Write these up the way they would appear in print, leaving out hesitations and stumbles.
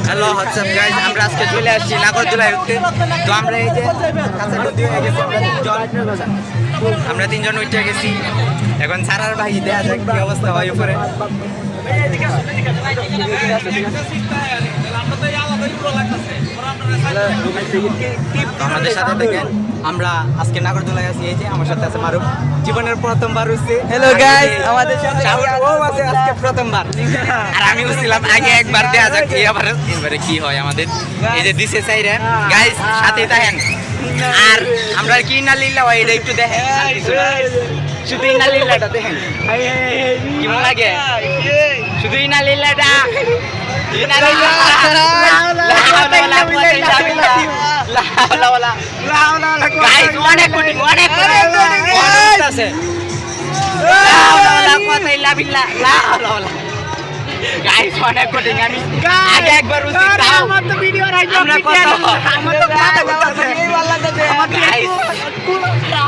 Hello WhatsApp guys, আমরা আজকে চলে আসছি নাগরদোলায় উঠতে। তো আমরা এই যে কাছে নদী হয়ে গেছি, আমরা তিনজন উঠে গেছি। এখন সারার ভাই দেয়া যাক কি অবস্থা হয় উপরে। আমাদের সাথে দেখেন আমরা আজকে নাগরদোলায় আছি। এই যে আমার সাথে আছে মারুফ, জীবনের প্রথমবার উঠছে। হ্যালো গাইস, আমাদের সাথে ও আছে আজকে প্রথমবার, আর আমি উঠছিলাম আগে একবার। দেয়া যাক এবারে কি হয় আমাদের। এই যে দিছে সাইরে গাইস, সাথে থাকেন। আর আমরা কি না লিল্লা হয় এটা একটু দেখেন, শুধু ইনা লিল্লাটা দেখেন কেমন লাগে, শুধু ইনা লিল্লাটা।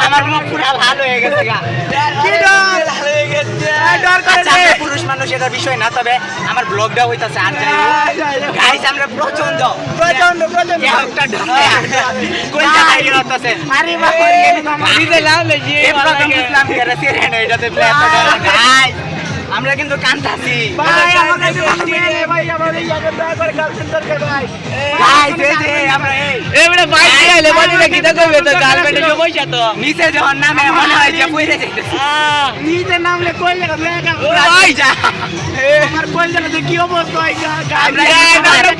আমার মুখ পুরা ভালো হয়ে গেছে। পুরুষ মানুষ এটার বিষয় না, তবে আমার ব্লগটা হইতাছে। আর গাইস আমরা প্রচন্ড আমরা কিন্তু কান্দাছি। নিচে যখন নামে মনে হয় যে পড়ে যাইতেছে। নিচে নামলে কইলে আমার কইলে কি অবস্থা হয়।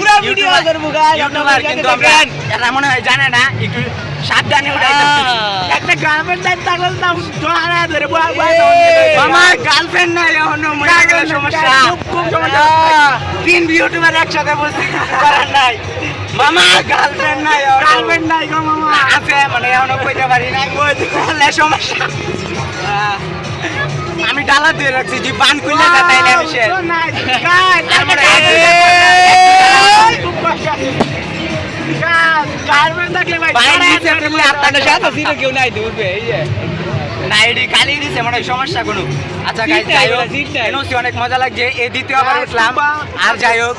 পুরো ভিডিও করব গাইস, ইউটিউবার কিন্তু আমরা এরা মনে হয় জানে না, একটু সাবধানে উঠাইতেছি। একটা গার্লফ্রেন্ড থাকলে নাম ধরা ধরে আমার গার্লফ্রেন্ড নাই এখনো, মনে গেলে সমস্যা, খুব সমস্যা। তিন ইউটিউবার একসাথে বসে করার নাই। মামা গার্লফ্রেন্ড নাই, গার্লফ্রেন্ড নাই গো মামা। আছে মানে এখনো কইতে পারি না, বললে সমস্যা। আমি ডালা দিয়ে রাখছি যে বান খুলে যা, তাইলে আমি শেষ। গার্লফ্রেন্ড থাকলে ভাই কেউ নাই দূরবে। এই যে না এডি খালি দিছে মানে সমস্যা কোনো। আচ্ছা গাইস, যাই হোক এনওসি অনেক মজা লাগছে। এই দ্বিতীয়বার উঠলাম। আর যাই হোক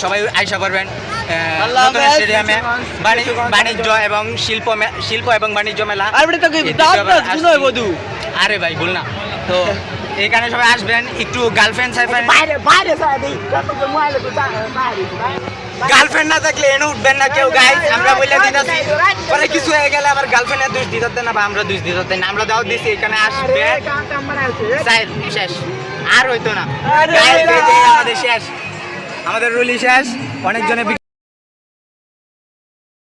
সবাই আইসা করবেন নতুন স্টেডিয়ামে। বাণিজ্য এবং শিল্প এবং বাণিজ্য মেলা। আরে ভাই ভুল না তো, এখানে সবাই আসবেন। একটু গার্লফ্রেন্ড গার্লফ্রেন্ড না থাকলে এনে উঠবেন না কেউ গাইস, আমরা বলে দিতেছি। পরে কিছু হয়ে গেলে আবার গার্লফ্রেন্ডের দোষ দিতে না, বা আমরা দোষ দিতে না। আমরা দাও দিছি এখানে আসবে, শেষ আর হইতো না। আমাদের শেষ, আমাদের রুলি শেষ। অনেকজনে